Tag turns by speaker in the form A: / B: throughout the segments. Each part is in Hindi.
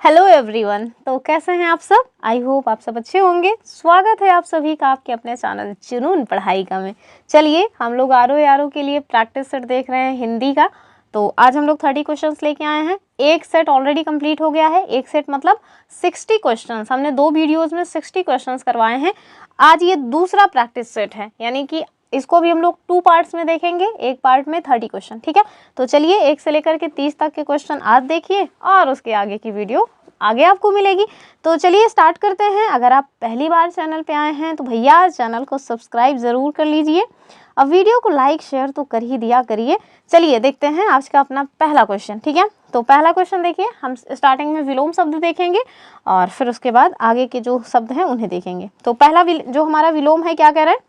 A: Hello everyone. तो कैसे हैं आप सब? आई होप आप सब अच्छे होंगे। स्वागत है आप सभी का आपके अपने चैनल जुनून पढ़ाई का में। चलिए हम लोग आरो यारो के लिए प्रैक्टिस सेट देख रहे हैं हिंदी का। तो आज हम लोग 30 क्वेश्चंस लेके आए हैं। एक सेट ऑलरेडी कंप्लीट हो गया है। एक सेट मतलब 60 क्वेश्चंस। हमने 2 वीडियोज़ में 60 क्वेश्चंस करवाए हैं। आज ये दूसरा प्रैक्टिस सेट है, यानी कि इसको भी हम लोग 2 पार्ट्स में देखेंगे। एक पार्ट में 30 क्वेश्चन, ठीक है। तो चलिए 1 से लेकर के 30 तक के क्वेश्चन आज देखिए और उसके आगे की वीडियो आगे आपको मिलेगी। तो चलिए स्टार्ट करते हैं। अगर आप पहली बार चैनल पे आए हैं तो भैया चैनल को सब्सक्राइब ज़रूर कर लीजिए। अब वीडियो को लाइक शेयर तो कर ही दिया करिए। चलिए देखते हैं आज का अपना पहला क्वेश्चन, ठीक है। तो पहला क्वेश्चन देखिए, हम स्टार्टिंग में विलोम शब्द देखेंगे और फिर उसके बाद आगे के जो शब्द हैं उन्हें देखेंगे। तो पहला जो हमारा विलोम है, क्या कह रहे हैं?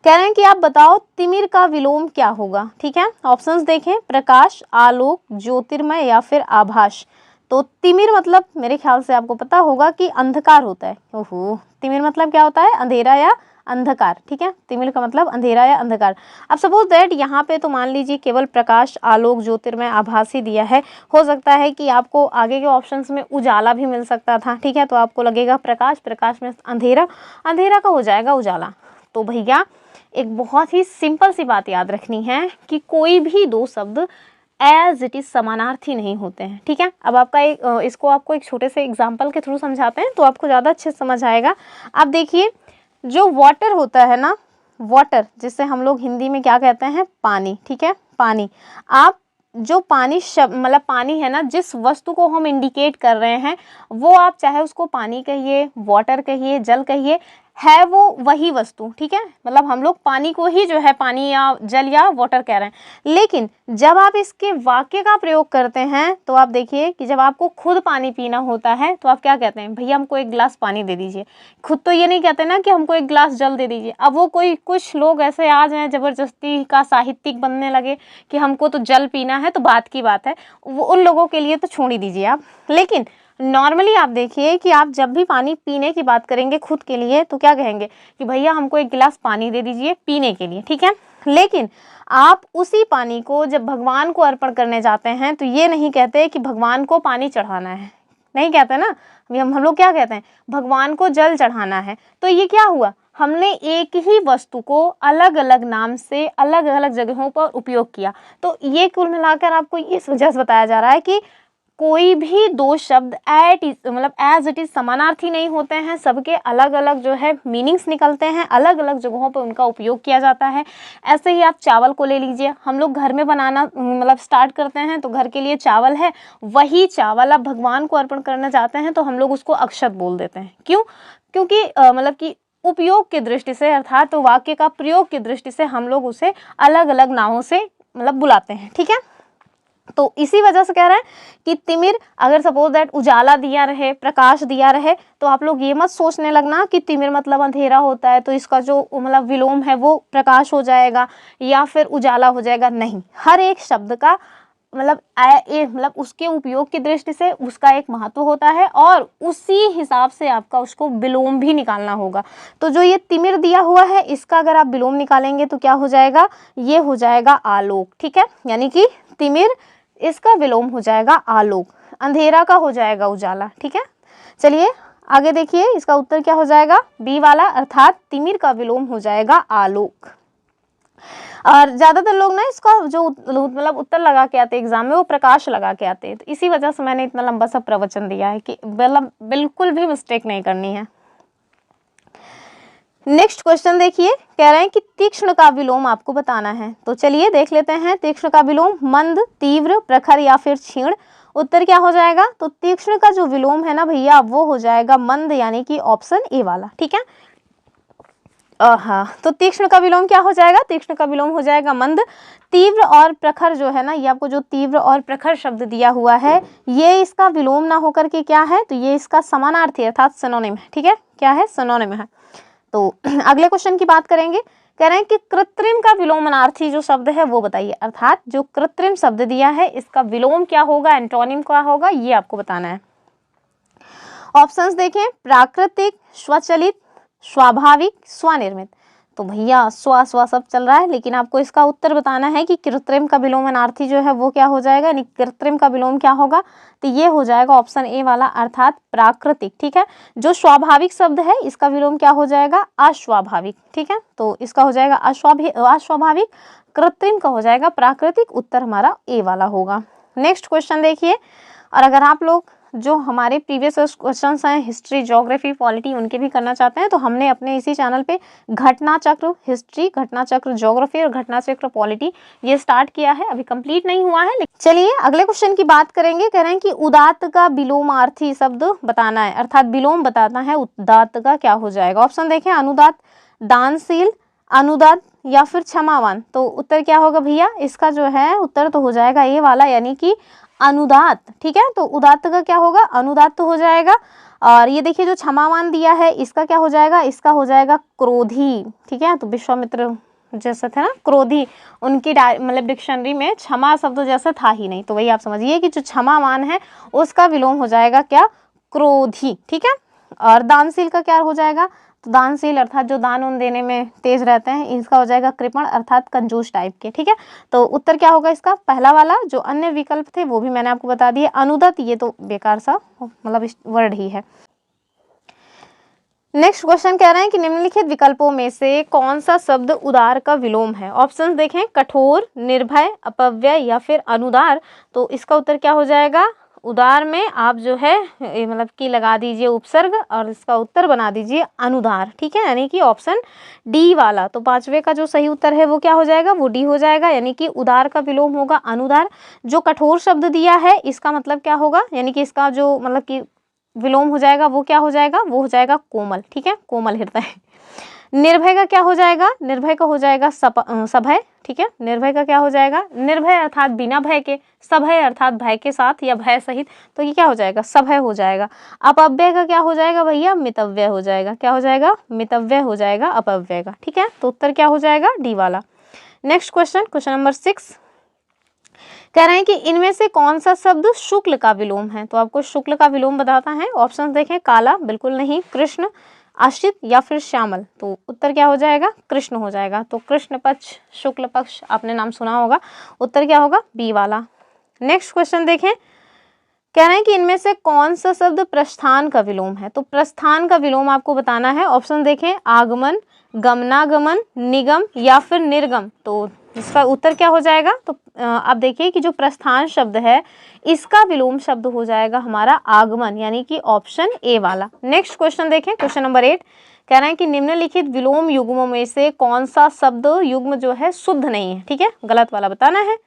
A: कह रहे हैं कि आप बताओ तिमिर का विलोम क्या होगा, ठीक है। ऑप्शंस देखें, प्रकाश, आलोक, ज्योतिर्मय या फिर आभास। तो तिमिर मतलब मेरे ख्याल से आपको पता होगा कि अंधकार होता है। ओहो, तिमिर मतलब क्या होता है? अंधेरा या अंधकार, ठीक है। तिमिर का मतलब अंधेरा या अंधकार। अब सपोज दैट यहाँ पे तो मान लीजिए केवल प्रकाश, आलोक, ज्योतिर्मय, आभास ही दिया है। हो सकता है कि आपको आगे के ऑप्शंस में उजाला भी मिल सकता था, ठीक है। तो आपको लगेगा प्रकाश, प्रकाश में अंधेरा, अंधेरा का हो जाएगा उजाला। तो भैया एक बहुत ही सिंपल सी बात याद रखनी है कि कोई भी दो शब्द एज इट इज समानार्थी नहीं होते हैं, ठीक है। अब आपका इसको आपको एक छोटे से एग्जाम्पल के थ्रू समझाते हैं तो आपको ज़्यादा अच्छे से समझ आएगा। आप देखिए, जो वाटर होता है ना, वाटर जिससे हम लोग हिंदी में क्या कहते हैं? पानी, ठीक है, पानी। आप जो पानी शब्द मतलब पानी है ना, जिस वस्तु को हम इंडिकेट कर रहे हैं वो आप चाहे उसको पानी कहिए, वाटर कहिए, जल कहिए, है वो वही वस्तु, ठीक है। मतलब हम लोग पानी को ही जो है पानी या जल या वाटर कह रहे हैं। लेकिन जब आप इसके वाक्य का प्रयोग करते हैं तो आप देखिए कि जब आपको खुद पानी पीना होता है तो आप क्या कहते हैं? भैया हमको एक गिलास पानी दे दीजिए। खुद तो ये नहीं कहते ना कि हमको एक गिलास जल दे दीजिए। अब वो कुछ लोग ऐसे आ जाएं, जबरदस्ती का साहित्यिक बनने लगे कि हमको तो जल पीना है, तो बात की बात है, वो उन लोगों के लिए तो छोड़ ही दीजिए आप। लेकिन नॉर्मली आप देखिए कि आप जब भी पानी पीने की बात करेंगे खुद के लिए तो क्या कहेंगे कि भैया हमको एक गिलास पानी दे दीजिए पीने के लिए, ठीक है। लेकिन आप उसी पानी को जब भगवान को अर्पण करने जाते हैं तो ये नहीं कहते कि भगवान को पानी चढ़ाना है, नहीं कहते ना। हम लोग क्या कहते हैं? भगवान को जल चढ़ाना है। तो ये क्या हुआ? हमने एक ही वस्तु को अलग अलग नाम से अलग अलग जगहों पर उपयोग किया। तो ये कुल मिलाकर आपको इस वजह से बताया जा रहा है कि कोई भी दो शब्द मतलब एज इट इज समानार्थी नहीं होते हैं। सबके अलग अलग जो है मीनिंग्स निकलते हैं, अलग अलग जगहों पर उनका उपयोग किया जाता है। ऐसे ही आप चावल को ले लीजिए, हम लोग घर में बनाना मतलब स्टार्ट करते हैं तो घर के लिए चावल है, वही चावल आप भगवान को अर्पण करना चाहते हैं तो हम लोग उसको अक्षत बोल देते हैं। क्यों? क्योंकि मतलब कि उपयोग की दृष्टि से, अर्थात तो वाक्य का प्रयोग की दृष्टि से हम लोग उसे अलग अलग नामों से मतलब बुलाते हैं, ठीक है। तो इसी वजह से कह रहे हैं कि तिमिर, अगर सपोज दैट उजाला दिया रहे, प्रकाश दिया रहे, तो आप लोग ये मत सोचने लगना कि तिमिर मतलब अंधेरा होता है तो इसका जो मतलब विलोम है वो प्रकाश हो जाएगा या फिर उजाला हो जाएगा। नहीं, हर एक शब्द का मतलब उसके उपयोग की दृष्टि से उसका एक महत्व होता है और उसी हिसाब से आपका उसको विलोम भी निकालना होगा। तो जो ये तिमिर दिया हुआ है इसका अगर आप विलोम निकालेंगे तो क्या हो जाएगा? ये हो जाएगा आलोक, ठीक है। यानी कि तिमिर, इसका विलोम हो जाएगा आलोक, अंधेरा का हो जाएगा उजाला, ठीक है। चलिए आगे देखिए, इसका उत्तर क्या हो जाएगा? बी वाला, अर्थात तिमिर का विलोम हो जाएगा आलोक। और ज्यादातर लोग ना इसका जो मतलब उत्तर लगा के आते एग्जाम में वो प्रकाश लगा के आते हैं। तो इसी वजह से मैंने इतना लंबा सा प्रवचन दिया है कि मतलब बिल्कुल भी मिस्टेक नहीं करनी है। नेक्स्ट क्वेश्चन देखिए, कह रहे हैं कि तीक्ष्ण का विलोम आपको बताना है। तो चलिए देख लेते हैं तीक्ष्ण का विलोम। मंद, तीव्र, प्रखर या फिर क्षीण। उत्तर क्या हो जाएगा? तो तीक्ष्ण का जो विलोम है ना भैया वो हो जाएगा मंद, यानी कि ऑप्शन ए वाला, ठीक है। हाँ, तो तीक्ष्ण का विलोम क्या हो जाएगा? तीक्ष्ण का विलोम हो जाएगा मंद। तीव्र और प्रखर जो है ना, ये आपको जो तीव्र और प्रखर शब्द दिया हुआ है ये इसका विलोम ना होकर के क्या है? तो ये इसका समानार्थी अर्थात सिनोनिम है, ठीक है। क्या है? सिनोनिम है। तो अगले क्वेश्चन की बात करेंगे। कह रहे हैं कि कृत्रिम का विलोमार्थी जो शब्द है वो बताइए, अर्थात जो कृत्रिम शब्द दिया है इसका विलोम क्या होगा, एंटोनिम क्या होगा, ये आपको बताना है। ऑप्शंस देखें, प्राकृतिक, स्वचलित, स्वाभाविक, स्वनिर्मित। तो भैया स्वा स्वा सब चल रहा है, लेकिन आपको इसका उत्तर बताना है कि कृत्रिम का विलोमार्थी जो है वो क्या हो जाएगा, यानी कृत्रिम का विलोम क्या होगा, तो ये हो जाएगा ऑप्शन ए वाला अर्थात प्राकृतिक। ठीक है, जो स्वाभाविक शब्द है इसका विलोम क्या हो जाएगा, अस्वाभाविक। ठीक है, तो इसका हो जाएगा अस्वाभाविक, कृत्रिम का हो जाएगा प्राकृतिक। उत्तर हमारा ए वाला होगा। नेक्स्ट क्वेश्चन देखिए, और अगर आप लोग जो हमारे प्रीवियस क्वेश्चंस हैं हिस्ट्री, ज्योग्राफी, पॉलिटी, उनके भी करना चाहते हैं तो हमने अपने इसी चैनल पे घटना चक्र हिस्ट्री, घटना चक्र ज्योग्राफी और घटना चक्र पॉलिटी ये स्टार्ट किया है, अभी कंप्लीट नहीं हुआ है। चलिए अगले क्वेश्चन की बात करेंगे। कह रहे हैं कि उदात्त का विलोमार्थी शब्द बताना है, अर्थात विलोम बताता है, उदात्त का क्या हो जाएगा। ऑप्शन देखें, अनुदात, दानशील, अनुदात या फिर क्षमावान। तो उत्तर क्या होगा भैया, इसका जो है उत्तर तो हो जाएगा ए वाला, यानी कि अनुदात। ठीक है, तो उदात्त का क्या होगा, अनुदात हो जाएगा। और ये देखिए जो क्षमावान दिया है इसका क्या हो जाएगा, इसका हो जाएगा क्रोधी। ठीक है, तो विश्वामित्र जैसा था ना क्रोधी, उनकी मतलब डिक्शनरी में क्षमा शब्द जैसा था ही नहीं, तो वही आप समझिए कि जो क्षमावान है उसका विलोम हो जाएगा क्या, क्रोधी। ठीक है, और दानशील का क्या हो जाएगा, तो दानशील अर्थात जो दान उन देने में तेज रहते हैं, इसका हो जाएगा कृपण अर्थात कंजूस टाइप के। ठीक है, तो उत्तर क्या होगा इसका, पहला वाला। जो अन्य विकल्प थे वो भी मैंने आपको बता दिए। अनुदत ये तो बेकार सा मतलब वर्ड ही है। नेक्स्ट क्वेश्चन कह रहे हैं कि निम्नलिखित विकल्पों में से कौन सा शब्द उदार का विलोम है। ऑप्शन देखें, कठोर, निर्भय, अपव्यय या फिर अनुदार। तो इसका उत्तर क्या हो जाएगा, उदार में आप जो है मतलब कि लगा दीजिए उपसर्ग और इसका उत्तर बना दीजिए अनुदार। ठीक है, यानी कि ऑप्शन डी वाला। तो पांचवे का जो सही उत्तर है वो क्या हो जाएगा, वो डी हो जाएगा, यानी कि उदार का विलोम होगा अनुदार। जो कठोर शब्द दिया है इसका मतलब क्या होगा, यानी कि इसका जो मतलब कि विलोम हो जाएगा वो क्या हो जाएगा, वो हो जाएगा कोमल। ठीक है, कोमल हृदय। निर्भय का क्या हो जाएगा, निर्भय का हो जाएगा सभय। ठीक है, निर्भय का क्या हो जाएगा, निर्भय अर्थात बिना भय के, सभय अर्थात भय के साथ या भय सहित, तो ये क्या हो जाएगा, सभय हो जाएगा। अपव्यय का क्या हो जाएगा भैया, मितव्यय हो जाएगा। क्या हो जाएगा, मितव्यय हो जाएगा अपव्यय का। ठीक है, तो उत्तर क्या हो जाएगा, डी वाला। नेक्स्ट क्वेश्चन, क्वेश्चन नंबर 6 कह रहे हैं कि इनमें से कौन सा शब्द शुक्ल का विलोम है। तो आपको शुक्ल का विलोम बताता है। ऑप्शन देखें, काला बिल्कुल नहीं, कृष्ण, आश्रित या फिर श्यामल। तो उत्तर क्या हो जाएगा, कृष्ण हो जाएगा। तो कृष्ण पक्ष, शुक्ल पक्ष आपने नाम सुना होगा, उत्तर क्या होगा, बी वाला। नेक्स्ट क्वेश्चन देखें, कह रहे हैं कि इनमें से कौन सा शब्द प्रस्थान का विलोम है। तो प्रस्थान का विलोम आपको बताना है। ऑप्शन देखें, आगमन, गमनागमन, निगम या फिर निर्गम। तो इसका उत्तर क्या हो जाएगा, तो आप देखिए कि जो प्रस्थान शब्द है इसका विलोम शब्द हो जाएगा हमारा आगमन, यानी कि ऑप्शन ए वाला। नेक्स्ट क्वेश्चन देखें, क्वेश्चन नंबर 8 कह रहे हैं कि निम्नलिखित विलोम युग्मों में से कौन सा शब्द युग्म जो है शुद्ध नहीं है। ठीक है, गलत वाला बताना है।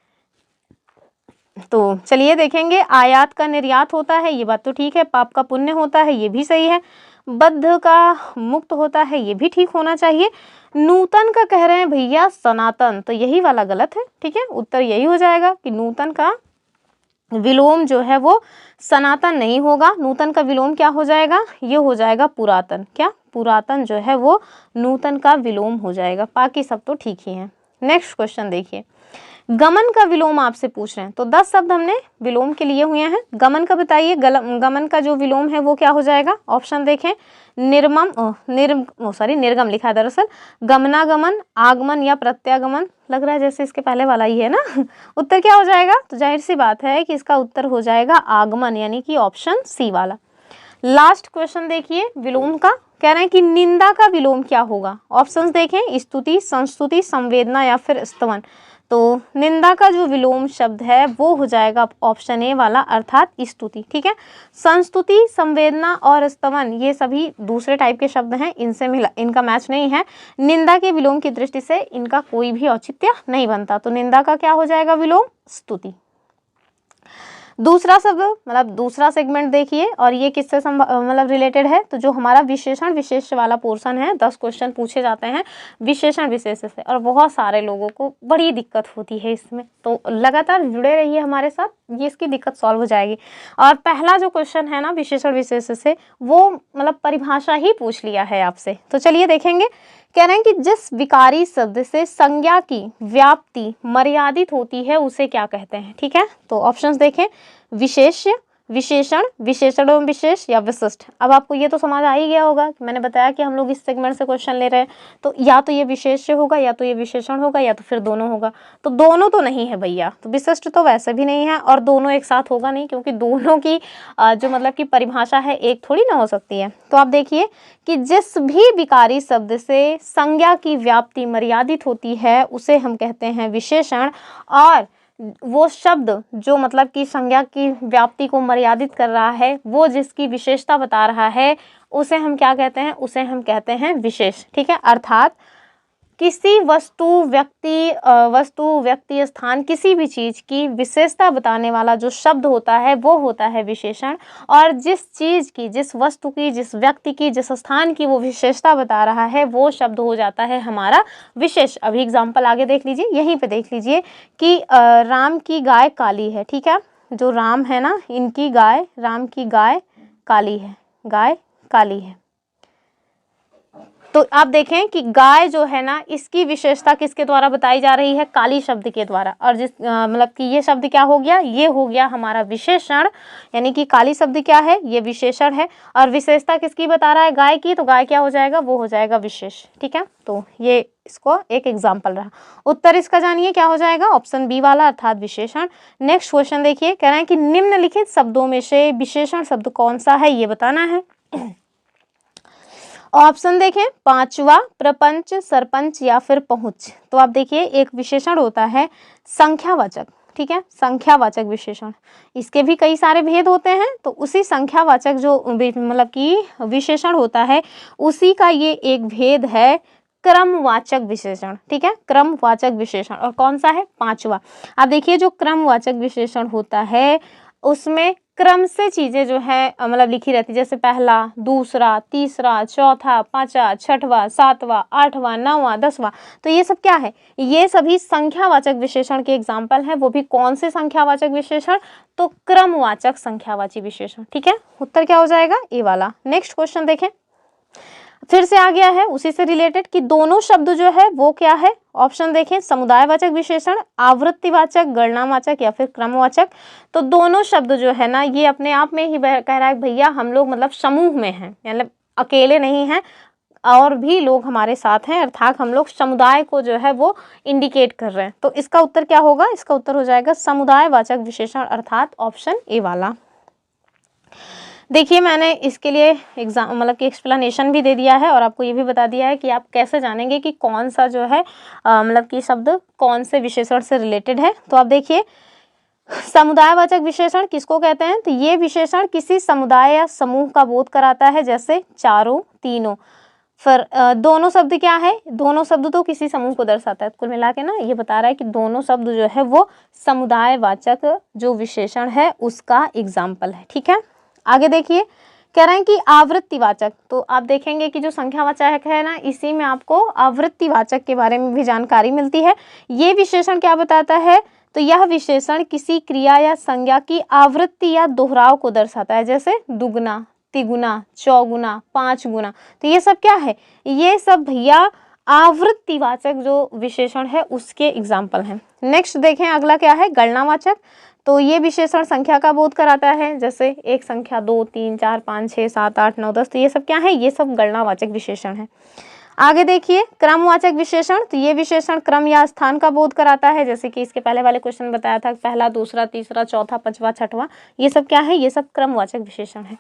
A: तो चलिए देखेंगे, आयात का निर्यात होता है, ये बात तो ठीक है। पाप का पुण्य होता है, ये भी सही है। बद्ध का मुक्त होता है, ये भी ठीक होना चाहिए। नूतन का कह रहे हैं भैया सनातन, तो यही वाला गलत है। ठीक है, उत्तर यही हो जाएगा कि नूतन का विलोम जो है वो सनातन नहीं होगा। नूतन का विलोम क्या हो जाएगा, ये हो जाएगा पुरातन। क्या, पुरातन जो है वो नूतन का विलोम हो जाएगा। बाकी सब तो ठीक ही है। नेक्स्ट क्वेश्चन देखिए, गमन का विलोम आपसे पूछ रहे हैं। तो 10 शब्द हमने विलोम के लिए हुए हैं। गमन का बताइए, गमन का जो विलोम है वो क्या हो जाएगा। ऑप्शन देखें, निर्गम लिखा है दरअसल, गमनागमन, आगमन या प्रत्यागमन। लग रहा है जैसे इसके पहले वाला ही है ना। उत्तर क्या हो जाएगा, तो जाहिर सी बात है कि इसका उत्तर हो जाएगा आगमन, यानी कि ऑप्शन सी वाला। लास्ट क्वेश्चन देखिए विलोम का, कह रहे हैं कि निंदा का विलोम क्या होगा। ऑप्शंस देखें, स्तुति, संस्तुति, संवेदना या फिर स्तवन। तो निंदा का जो विलोम शब्द है वो हो जाएगा ऑप्शन ए वाला, अर्थात स्तुति। ठीक है, संस्तुति, संवेदना और स्तवन ये सभी दूसरे टाइप के शब्द हैं, इनसे इनका मैच नहीं है। निंदा के विलोम की दृष्टि से इनका कोई भी औचित्य नहीं बनता। तो निंदा का क्या हो जाएगा विलोम, स्तुति। दूसरा शब्द मतलब दूसरा सेगमेंट देखिए, और ये किससे मतलब रिलेटेड है, तो जो हमारा विशेषण विशेष वाला पोर्शन है, 10 क्वेश्चन पूछे जाते हैं विशेषण विशेष से, और बहुत सारे लोगों को बड़ी दिक्कत होती है इसमें। तो लगातार जुड़े रहिए हमारे साथ, ये इसकी दिक्कत सॉल्व हो जाएगी। और पहला जो क्वेश्चन है ना विशेषण विशेष से, वो मतलब परिभाषा ही पूछ लिया है आपसे। तो चलिए देखेंगे, कह रहे हैं कि जिस विकारी शब्द से संज्ञा की व्याप्ति मर्यादित होती है उसे क्या कहते हैं। ठीक है, तो ऑप्शंस देखें, विशेष्य, विशेषण, विशेषण एवं विशेष या विशिष्ट। अब आपको ये तो समझ आ ही गया होगा कि मैंने बताया कि हम लोग इस सेगमेंट से क्वेश्चन ले रहे हैं, तो या तो ये विशेष होगा या तो ये विशेषण होगा या तो फिर दोनों होगा। तो दोनों तो नहीं है भैया, तो विशिष्ट तो वैसे भी नहीं है और दोनों एक साथ होगा नहीं, क्योंकि दोनों की जो मतलब की परिभाषा है एक थोड़ी ना हो सकती है। तो आप देखिए कि जिस भी विकारी शब्द से संज्ञा की व्याप्ति मर्यादित होती है उसे हम कहते हैं विशेषण, और वो शब्द जो मतलब कि संज्ञा की व्याप्ति को मर्यादित कर रहा है, वो जिसकी विशेषता बता रहा है, उसे हम क्या कहते हैं, उसे हम कहते हैं विशेष। ठीक है, अर्थात किसी वस्तु, व्यक्ति, स्थान, किसी भी चीज की विशेषता बताने वाला जो शब्द होता है वो होता है विशेषण, और जिस चीज की, जिस वस्तु की, जिस व्यक्ति की, जिस स्थान की वो विशेषता बता रहा है वो शब्द हो जाता है हमारा विशेष। अभी एग्जाम्पल आगे देख लीजिए, यहीं पे देख लीजिए कि राम की गाय काली है। ठीक है, जो राम है ना, इनकी गाय, राम की गाय काली है, गाय काली है। तो आप देखें कि गाय जो है ना, इसकी विशेषता किसके द्वारा बताई जा रही है, काली शब्द के द्वारा, और जिस मतलब कि ये शब्द क्या हो गया, ये हो गया हमारा विशेषण, यानी कि काली शब्द क्या है, ये विशेषण है, और विशेषता किसकी बता रहा है, गाय की, तो गाय क्या हो जाएगा, वो हो जाएगा विशेष। ठीक है, तो ये इसको एक एग्जाम्पल रहा। उत्तर इसका जानिए क्या हो जाएगा, ऑप्शन बी वाला, अर्थात विशेषण। नेक्स्ट क्वेश्चन देखिए, कह रहे हैं कि निम्नलिखित शब्दों में से विशेषण शब्द कौन सा है, ये बताना है। ऑप्शन देखें, पांचवा, प्रपंच, सरपंच या फिर पहुंच। तो आप देखिए एक विशेषण होता है संख्यावाचक। ठीक है, संख्यावाचक विशेषण, इसके भी कई सारे भेद होते हैं, तो उसी संख्यावाचक जो मतलब कि विशेषण होता है उसी का ये एक भेद है क्रमवाचक विशेषण। ठीक है, क्रमवाचक विशेषण, और कौन सा है, पांचवा। आप देखिए जो क्रमवाचक विशेषण होता है उसमें क्रम से चीजें जो है मतलब लिखी रहती है, जैसे पहला, दूसरा, तीसरा, चौथा, पांचवा, छठवां, सातवां, आठवां, नौवां, दसवां। तो ये सब क्या है, ये सभी संख्यावाचक विशेषण के एग्जाम्पल हैं। वो भी कौन से संख्यावाचक विशेषण, तो क्रमवाचक संख्यावाची विशेषण। ठीक है, उत्तर क्या हो जाएगा, ए वाला। नेक्स्ट क्वेश्चन देखें, फिर से आ गया है उसी से रिलेटेड कि दोनों शब्द जो है वो क्या है। ऑप्शन देखें, समुदायवाचक विशेषण, आवृत्तिवाचक, गणनावाचक या फिर क्रमवाचक। तो दोनों शब्द जो है ना, ये अपने आप में ही कह रहा है भैया हम लोग मतलब समूह में हैं, मतलब अकेले नहीं हैं, और भी लोग हमारे साथ हैं, अर्थात हम लोग समुदाय को जो है वो इंडिकेट कर रहे हैं। तो इसका उत्तर क्या होगा, इसका उत्तर हो जाएगा समुदायवाचक विशेषण, अर्थात ऑप्शन ए वाला। देखिए मैंने इसके लिए एग्जाम मतलब कि एक्सप्लेनेशन भी दे दिया है, और आपको ये भी बता दिया है कि आप कैसे जानेंगे कि कौन सा जो है मतलब कि शब्द कौन से विशेषण से रिलेटेड है। तो आप देखिए समुदायवाचक विशेषण किसको कहते हैं, तो ये विशेषण किसी समुदाय या समूह का बोध कराता है, जैसे चारों, तीनों। फिर दोनों शब्द क्या है, दोनों शब्द तो किसी समूह को दर्शाता है। कुल मिला के ना ये बता रहा है कि दोनों शब्द जो है वो समुदायवाचक जो विशेषण है उसका एग्जाम्पल है। ठीक है, आगे देखिए कह रहे हैं कि आवृत्तिवाचक। तो आप देखेंगे कि जो संख्यावाचक है ना, इसी में आपको आवृत्तिवाचक के बारे में भी जानकारी मिलती है। ये विशेषण क्या बताता है, तो यह विशेषण किसी क्रिया या संज्ञा की आवृत्ति या दोहराव को दर्शाता है, जैसे दुगुना, तिगुना, चौगुना, पांच गुना। तो ये सब क्या है, ये सब भैया आवृत्तिवाचक जो विशेषण है उसके एग्जाम्पल हैं। नेक्स्ट देखें अगला क्या है, गणनावाचक। तो ये विशेषण संख्या का बोध कराता है, जैसे एक संख्या, 2, 3, 4, 5, 6, 7, 8, 9, 10। तो ये सब क्या है, ये सब गणनावाचक विशेषण है। आगे देखिए क्रमवाचक विशेषण। तो ये विशेषण क्रम या स्थान का बोध कराता है, जैसे कि इसके पहले वाले क्वेश्चन में बताया था, पहला, दूसरा, तीसरा, चौथा, पांचवा, छठवां। ये सब क्या है, ये सब क्रमवाचक विशेषण है।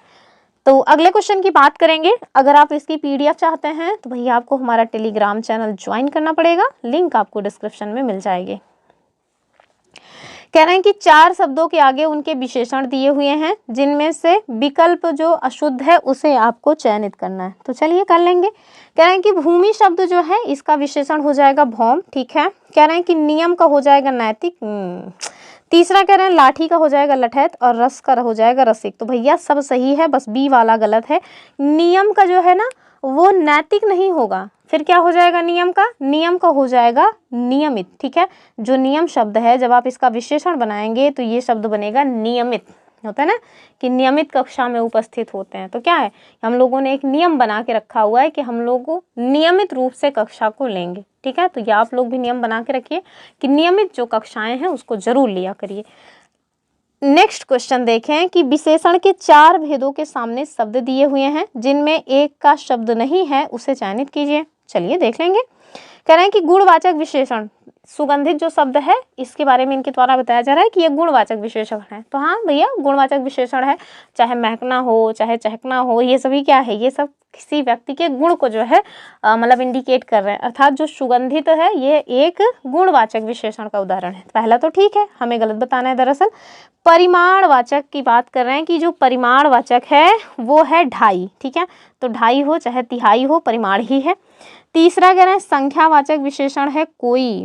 A: तो अगले क्वेश्चन की बात करेंगे। अगर आप इसकी पीडीएफ चाहते हैं तो भैया आपको हमारा टेलीग्राम चैनल ज्वाइन करना पड़ेगा, लिंक आपको डिस्क्रिप्शन में मिल जाएगी। कह रहे हैं कि 4 शब्दों के आगे उनके विशेषण दिए हुए हैं, जिनमें से विकल्प जो अशुद्ध है उसे आपको चयनित करना है। तो चलिए कर लेंगे। कह रहे हैं कि भूमि शब्द जो है इसका विशेषण हो जाएगा भौम। ठीक है, कह रहे हैं कि नियम का हो जाएगा नैतिक। तीसरा कह रहे हैं लाठी का हो जाएगा लठैत, और रस का हो जाएगा रसिक। तो भैया सब सही है, बस बी वाला गलत है। नियम का जो है ना वो नैतिक नहीं होगा, फिर क्या हो जाएगा नियम का, नियम का हो जाएगा नियमित। ठीक है, जो नियम शब्द है जब आप इसका विशेषण बनाएंगे तो ये शब्द बनेगा नियमित। होता है ना कि नियमित कक्षा में उपस्थित होते हैं, तो क्या है हम लोगों ने एक नियम बना के रखा हुआ है कि हम लोग नियमित रूप से कक्षा को लेंगे। ठीक है, तो ये आप लोग भी नियम बना के रखिए कि नियमित जो कक्षाएं हैं उसको जरूर लिया करिए। नेक्स्ट क्वेश्चन देखें कि विशेषण के 4 भेदों के सामने शब्द दिए हुए हैं, जिनमें एक का शब्द नहीं है उसे चयनित कीजिए। चलिए देख लेंगे। कह रहे हैं कि गुणवाचक विशेषण, सुगंधित जो शब्द है इसके बारे में इनके द्वारा बताया जा रहा है कि ये गुणवाचक विशेषण है। तो हाँ भैया, गुणवाचक विशेषण है, चाहे महकना हो चाहे चहकना हो, ये सभी क्या है, ये सब किसी व्यक्ति के गुण को जो है मतलब इंडिकेट कर रहे हैं। अर्थात जो सुगंधित है ये एक गुणवाचक विशेषण का उदाहरण है। पहला तो ठीक है, हमें गलत बताना है। दरअसल परिमाणवाचक की बात कर रहे हैं कि जो परिमाणवाचक है वो है ढाई। ठीक है, तो ढाई हो चाहे तिहाई हो, परिमाण ही है। तीसरा कह रहे हैं संख्यावाचक विशेषण है कोई।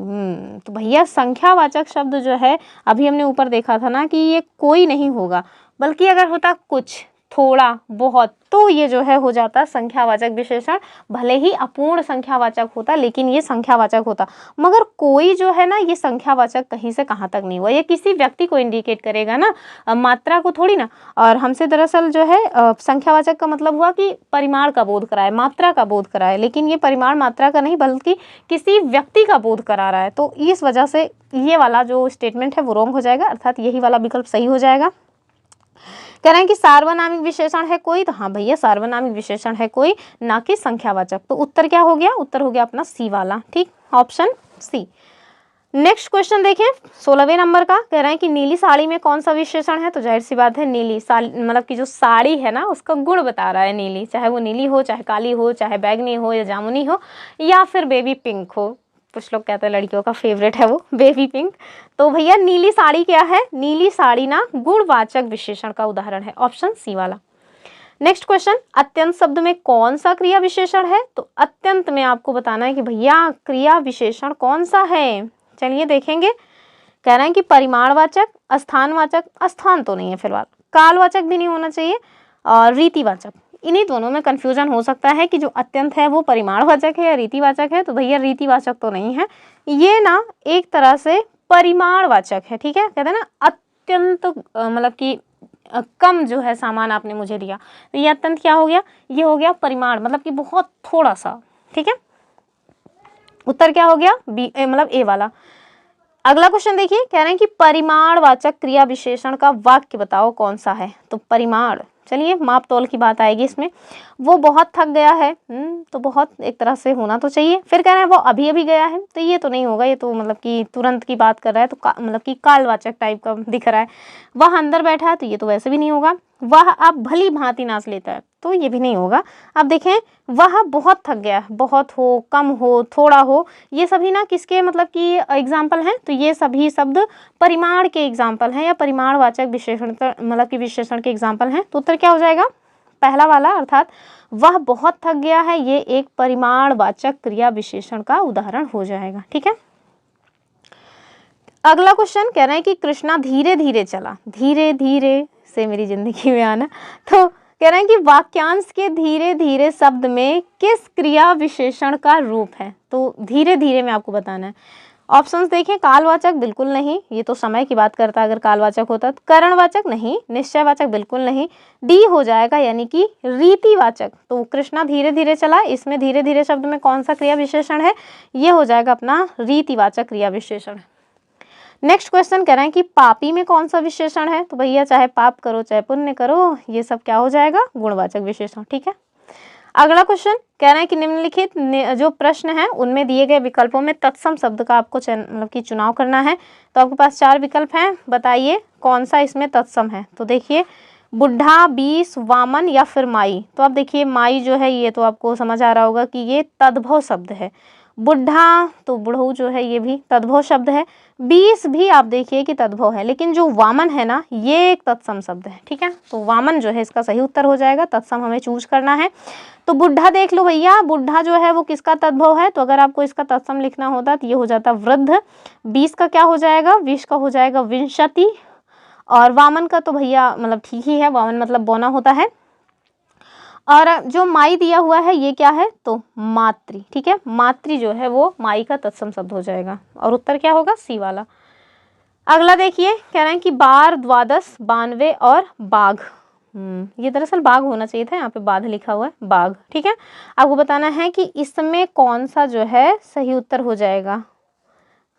A: तो भैया संख्यावाचक शब्द जो है, अभी हमने ऊपर देखा था ना कि ये कोई नहीं होगा, बल्कि अगर होता कुछ, थोड़ा, बहुत, तो ये जो है हो जाता संख्यावाचक विशेषण। भले ही अपूर्ण संख्यावाचक होता लेकिन ये संख्यावाचक होता। मगर कोई जो है ना, ये संख्यावाचक कहीं से कहाँ तक नहीं हुआ, ये किसी व्यक्ति को इंडिकेट करेगा ना, मात्रा को थोड़ी ना। और हमसे दरअसल जो है संख्यावाचक का मतलब हुआ कि परिमाण का बोध कराए, मात्रा का बोध कराए, लेकिन ये परिमाण मात्रा का नहीं बल्कि किसी व्यक्ति का बोध करा रहा है। तो इस वजह से ये वाला जो स्टेटमेंट है वो रॉन्ग हो जाएगा, अर्थात यही वाला विकल्प सही हो जाएगा। कह रहे हैं कि सार्वनामिक विशेषण है कोई। तो हाँ भैया, सार्वनामिक विशेषण है कोई, ना कि संख्यावाचक। तो उत्तर क्या हो गया, उत्तर हो गया अपना सी वाला। ठीक, ऑप्शन सी। नेक्स्ट क्वेश्चन देखें 16वें नंबर का। कह रहे हैं कि नीली साड़ी में कौन सा विशेषण है। तो जाहिर सी बात है, नीली साड़ी मतलब कि जो साड़ी है ना उसका गुण बता रहा है नीली, चाहे वो नीली हो, चाहे काली हो, चाहे बैगनी हो या जामुनी हो, या फिर बेबी पिंक हो। कुछ लोग कहते हैं लड़कियों का फेवरेट है वो बेबी पिंक। तो भैया नीली साड़ी क्या है, नीली साड़ी ना गुणवाचक विशेषण का उदाहरण है, ऑप्शन सी वाला। नेक्स्ट क्वेश्चन, अत्यंत शब्द में कौन सा क्रिया विशेषण है। तो अत्यंत में आपको बताना है कि भैया क्रिया विशेषण कौन सा है। चलिए देखेंगे। कह रहे हैं कि परिमाणवाचक, स्थानवाचक, स्थान तो नहीं है फिलहाल, कालवाचक भी नहीं होना चाहिए, और रीतिवाचक। इन्हीं दोनों में कंफ्यूजन हो सकता है कि जो अत्यंत है वो परिमाणवाचक है या रीतिवाचक है। तो भैया रीतिवाचक तो नहीं है, ये ना एक तरह से परिमाणवाचक है। ठीक है, कहते हैं ना अत्यंत मतलब कि कम जो है सामान आपने मुझे दिया, तो ये अत्यंत क्या हो गया, ये हो गया परिमाण, मतलब कि बहुत थोड़ा सा। ठीक है, उत्तर क्या हो गया, बी मतलब ए वाला। अगला क्वेश्चन देखिए। कह रहे हैं कि परिमाणवाचक क्रिया विशेषण का वाक्य बताओ कौन सा है। तो परिमाण, चलिए माप तौल की बात आएगी इसमें। वो बहुत थक गया है, तो बहुत एक तरह से होना तो चाहिए। फिर कह रहे हैं वो अभी अभी गया है, तो ये तो नहीं होगा, ये तो मतलब कि तुरंत की बात कर रहा है, तो मतलब कि कालवाचक टाइप का दिख रहा है। वह अंदर बैठा है, तो ये तो वैसे भी नहीं होगा। वह अब भली भांति नाच लेता है, तो ये भी नहीं होगा। अब देखें, वह बहुत थक गया, बहुत हो, कम हो, थोड़ा हो, ये सभी ना किसके मतलब कि एग्जाम्पल हैं। तो ये सभी शब्द परिमाण के एग्जाम्पल हैं या परिमाणवाचक विशेषण मतलब कि विशेषण के एग्जाम्पल हैं। तो उत्तर क्या हो जाएगा, पहला वाला, अर्थात वह बहुत थक गया है, ये एक परिमाणवाचक क्रिया विशेषण का उदाहरण हो जाएगा। ठीक है, अगला क्वेश्चन कह रहे हैं कि कृष्णा धीरे धीरे चला, धीरे धीरे से मेरी जिंदगी में आना। तो कह रहे हैं कि वाक्यांश के धीरे धीरे शब्द में किस क्रिया विशेषण का रूप है। तो धीरे धीरे में आपको बताना है। ऑप्शंस देखें, कालवाचक बिल्कुल नहीं, ये तो समय की बात करता है अगर कालवाचक होता। तो करणवाचक नहीं, निश्चयवाचक बिल्कुल नहीं, डी हो जाएगा यानी कि रीतिवाचक। तो कृष्णा धीरे धीरे चला, इसमें धीरे धीरे शब्द में कौन सा क्रिया विशेषण है, ये हो जाएगा अपना रीतिवाचक क्रिया विशेषण। नेक्स्ट क्वेश्चन कह रहे हैं कि पापी में कौन सा विशेषण है। तो भैया चाहे पाप करो चाहे पुण्य करो, ये सब क्या हो जाएगा, गुणवाचक विशेषण। ठीक है, अगला क्वेश्चन कह रहे हैं कि निम्नलिखित जो प्रश्न है उनमें दिए गए विकल्पों में तत्सम शब्द का आपको मतलब कि चुनाव करना है। तो आपके पास 4 विकल्प हैं, बताइए कौन सा इसमें तत्सम है। तो देखिए, बुढ़ा, 20, वामन या फिर माई। तो अब देखिए माई जो है ये तो आपको समझ आ रहा होगा कि ये तद्भव शब्द है। बुढ़ा तो बुढ़ऊ जो है ये भी तद्भव शब्द है। 20 भी आप देखिए कि तद्भव है, लेकिन जो वामन है ना ये एक तत्सम शब्द है। ठीक है, तो वामन जो है इसका सही उत्तर हो जाएगा, तत्सम हमें चूज करना है। तो बुढ़ा देख लो भैया, बुढ़ा जो है वो किसका तद्भव है। तो अगर आपको इसका तत्सम लिखना होता तो ये हो जाता वृद्ध। 20 का क्या हो जाएगा, 20 का हो जाएगा विंशति। और वामन का तो भैया मतलब ठीक ही है, वामन मतलब बौना होता है। और जो माई दिया हुआ है ये क्या है, तो मातृ। ठीक है, मातृ जो है वो माई का तत्सम शब्द हो जाएगा, और उत्तर क्या होगा, सी वाला। अगला देखिए, कह रहे हैं कि 12, 12, 92 और बाघ। ये दरअसल बाघ होना चाहिए था, यहाँ पे बाघ लिखा हुआ है, बाघ। ठीक है, आपको बताना है कि इसमें कौन सा जो है सही उत्तर हो जाएगा।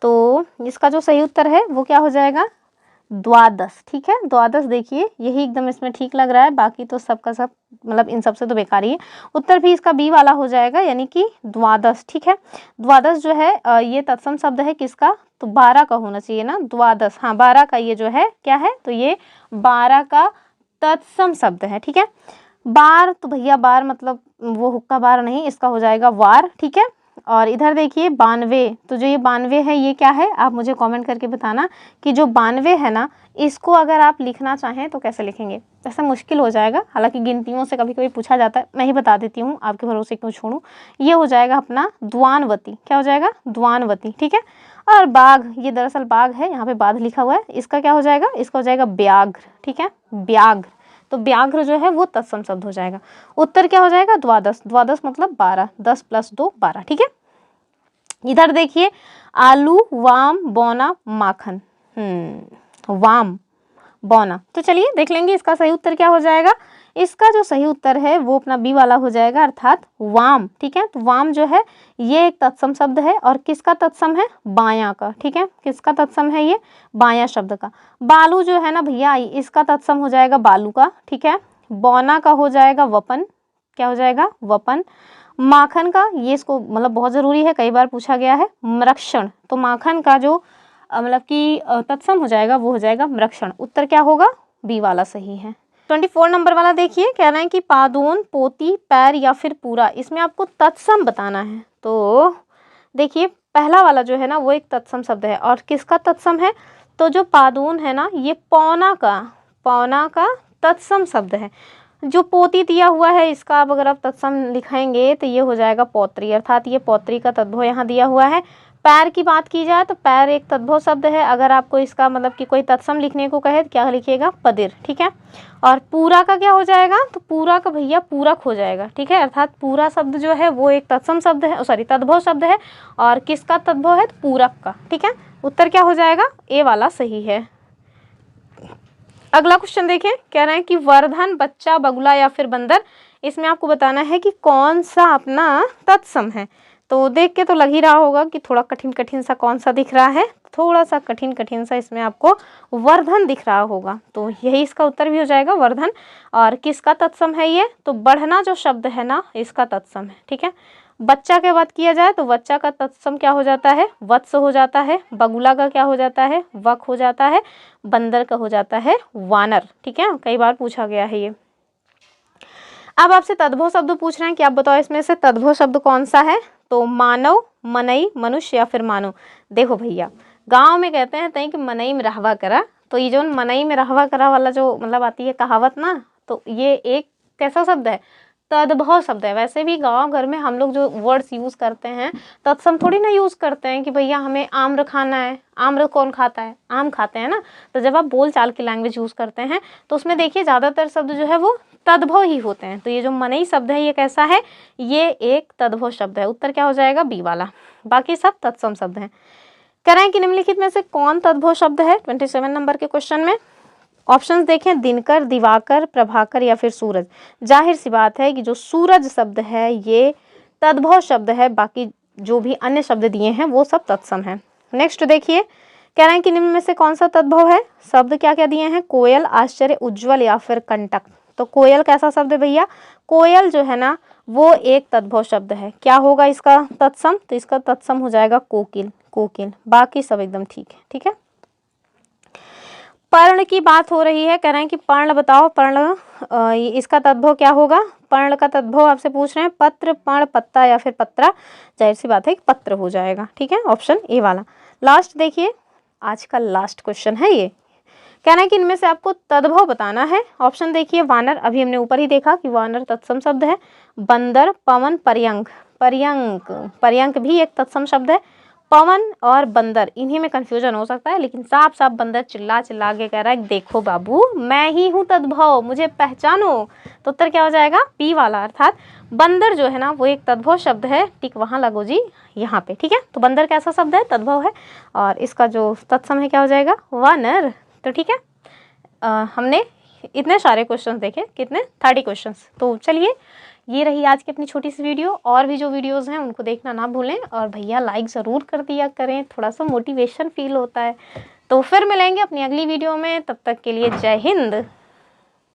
A: तो इसका जो सही उत्तर है वो क्या हो जाएगा, द्वादश, ठीक है। द्वादश देखिए यही एकदम इसमें ठीक लग रहा है, बाकी तो सबका सब मतलब इन सबसे तो बेकार ही है। उत्तर भी इसका बी वाला हो जाएगा, यानी कि द्वादश, ठीक है। द्वादश जो है ये तत्सम शब्द है किसका, तो 12 का होना चाहिए ना, द्वादश, हाँ 12 का ये जो है क्या है, तो ये 12 का तत्सम शब्द है, ठीक है। बार तो भैया बार मतलब वो हुक्का बार नहीं, इसका हो जाएगा वार, ठीक है। और इधर देखिए 92, तो जो ये 92 है ये क्या है, आप मुझे कमेंट करके बताना कि जो 92 है ना, इसको अगर आप लिखना चाहें तो कैसे लिखेंगे। ऐसा मुश्किल हो जाएगा, हालांकि गिनतियों से कभी कभी पूछा जाता है, मैं ही बता देती हूँ, आपके भरोसे क्यों छोड़ूं। ये हो जाएगा अपना द्वानवती, क्या हो जाएगा, द्वानवती, ठीक है। और बाघ, ये दरअसल बाघ है, यहाँ पे बाघ लिखा हुआ है, इसका क्या हो जाएगा, इसका हो जाएगा व्याघ्र, ठीक है, व्याघ्र। तो व्याघ्र जो है वो तत्सम शब्द हो जाएगा। उत्तर क्या हो जाएगा, द्वादश, द्वादश मतलब 12, 10 + 2 12, ठीक है। इधर देखिए आलू, वाम, बौना, माखन, वाम, बौना, तो चलिए देख लेंगे इसका सही उत्तर क्या हो जाएगा। इसका जो सही उत्तर है वो अपना बी वाला हो जाएगा, अर्थात वाम, ठीक है। तो वाम जो है ये एक तत्सम शब्द है, और किसका तत्सम है, बायां का, ठीक है। किसका तत्सम है ये, बायां शब्द का। बालू जो है ना भैया, इसका तत्सम हो जाएगा बालू का, ठीक है। बौना का हो जाएगा वपन, क्या हो जाएगा, वपन। माखन का, ये इसको मतलब बहुत जरूरी है, कई बार पूछा गया है, मृक्षण। तो माखन का जो मतलब कि तत्सम हो जाएगा वो हो जाएगा मृक्षण। उत्तर क्या होगा, बी वाला सही है। 24 नंबर वाला देखिए, कह रहे हैं कि पादोन, पोती, पैर या फिर पूरा, इसमें आपको तत्सम बताना है। तो देखिए पहला वाला जो है ना वो एक तत्सम शब्द है, और किसका तत्सम है, तो जो पादोन है ना ये पौना का तत्सम शब्द है। जो पोती दिया हुआ है इसका आप अगर आप तत्सम लिखेंगे तो ये हो जाएगा पौत्री, अर्थात ये पौत्री का तद्भव यहाँ दिया हुआ है। पैर की बात की जाए तो पैर एक तद्भव शब्द है, अगर आपको इसका मतलब कि कोई तत्सम लिखने को कहे तो क्या लिखिएगा, पदिर, ठीक है। और पूरा का क्या हो जाएगा, तो पूरा का भैया पूरक हो जाएगा, ठीक है। अर्थात पूरा शब्द जो है वो एक तत्सम शब्द है, सॉरी तद्भव शब्द है, और किसका तद्भव है, तो पूरक का, ठीक है। उत्तर क्या हो जाएगा, ए वाला सही है। अगला क्वेश्चन देखें, कह रहे हैं कि वर्धन, बच्चा, बगुला या फिर बंदर, इसमें आपको बताना है कि कौन सा अपना तत्सम है। तो देख के तो लग ही रहा होगा कि थोड़ा कठिन कठिन सा कौन सा दिख रहा है, थोड़ा सा कठिन कठिन सा इसमें आपको वर्धन दिख रहा होगा, तो यही इसका उत्तर भी हो जाएगा, वर्धन। और किसका तत्सम है ये, तो बढ़ना जो शब्द है ना इसका तत्सम है, ठीक है। बच्चा की बात किया जाए तो बच्चा का तत्सम क्या हो जाता है, वत्स हो जाता है। बगुला का क्या हो जाता है, वक हो जाता है। बंदर का हो जाता है वानर, ठीक है, कई बार पूछा गया है ये। अब आपसे तद्भव शब्द पूछ रहे हैं कि आप बताओ इसमें से तद्भव शब्द कौन सा है, तो मानव, मनई, मनुष्य या फिर मानव। देखो भैया गांव में कहते हैं तई कि मनई में रहवा करा, तो ये जो मनई में रहवा करा वाला जो मतलब आती है कहावत ना, तो ये एक कैसा शब्द है, तद्भव शब्द है। वैसे भी गांव घर में हम लोग जो वर्ड्स यूज करते हैं तत्सम थोड़ी ना यूज करते हैं कि भैया हमें आम्र खाना है, आम्र कौन खाता है, आम खाते हैं ना। तो जब आप बोल चाल की लैंग्वेज यूज करते हैं तो उसमें देखिए ज्यादातर शब्द जो है वो तद्भव ही होते हैं। तो ये जो मनई शब्द है ये कैसा है, ये एक तद्भव शब्द है। उत्तर क्या हो जाएगा, बी वाला, बाकी सब तत्सम शब्द हैं। कह रहे हैं कि निम्नलिखित में से कौन तद्भव शब्द है 27 नंबर के क्वेश्चन में। ऑप्शंस देखें, दिनकर, दिवाकर, प्रभाकर या फिर सूरज। जाहिर सी बात है कि जो सूरज शब्द है ये तद्भव शब्द है, बाकी जो भी अन्य शब्द दिए हैं वो सब तत्सम है। नेक्स्ट देखिए, कह रहे हैं कि निम्न में से कौन सा तद्भव है। शब्द क्या क्या दिए हैं, कोयल, आश्चर्य, उज्ज्वल या फिर कंटक। तो कोयल कैसा शब्द है भैया, कोयल जो है ना वो एक तद्भव शब्द है। क्या होगा इसका तत्सम, तो इसका तत्सम हो जाएगा कोकिल, कोकिल। बाकी सब एकदम ठीक है, ठीक है। पर्ण की बात हो रही है, कह रहे हैं कि पर्ण बताओ, पर्ण इसका तद्भव क्या होगा। पर्ण का तद्भव आपसे पूछ रहे हैं, पत्र, पर्ण, पत्ता या फिर पत्रा। जाहिर सी बात है कि पत्र हो जाएगा, ठीक है, ऑप्शन ए वाला। लास्ट देखिए, आज का लास्ट क्वेश्चन है ये, कह रहे हैं कि इनमें से आपको तद्भव बताना है। ऑप्शन देखिए, वानर, अभी हमने ऊपर ही देखा कि वानर तत्सम शब्द है। बंदर, पवन, पर्यंक, पर्यंक, पर्यंक भी एक तत्सम शब्द है। पवन और बंदर इन्हीं में कंफ्यूजन हो सकता है, लेकिन साफ साफ बंदर चिल्ला चिल्ला के कह रहा है देखो बाबू मैं ही हूँ तद्भव, मुझे पहचानो। तो उत्तर क्या हो जाएगा, पी वाला, अर्थात बंदर जो है ना वो एक तद्भव शब्द है। टिक वहाँ लगो जी यहाँ पे, ठीक है। तो बंदर कैसा शब्द है, तद्भव है, और इसका जो तत्सम है क्या हो जाएगा, वानर। तो ठीक है, हमने इतने सारे क्वेश्चंस देखे, कितने 30 क्वेश्चंस। तो चलिए ये रही आज की अपनी छोटी सी वीडियो, और भी जो वीडियोस हैं उनको देखना ना भूलें, और भैया लाइक ज़रूर कर दिया करें, थोड़ा सा मोटिवेशन फील होता है। तो फिर मिलेंगे अपनी अगली वीडियो में, तब तक के लिए जय हिंद।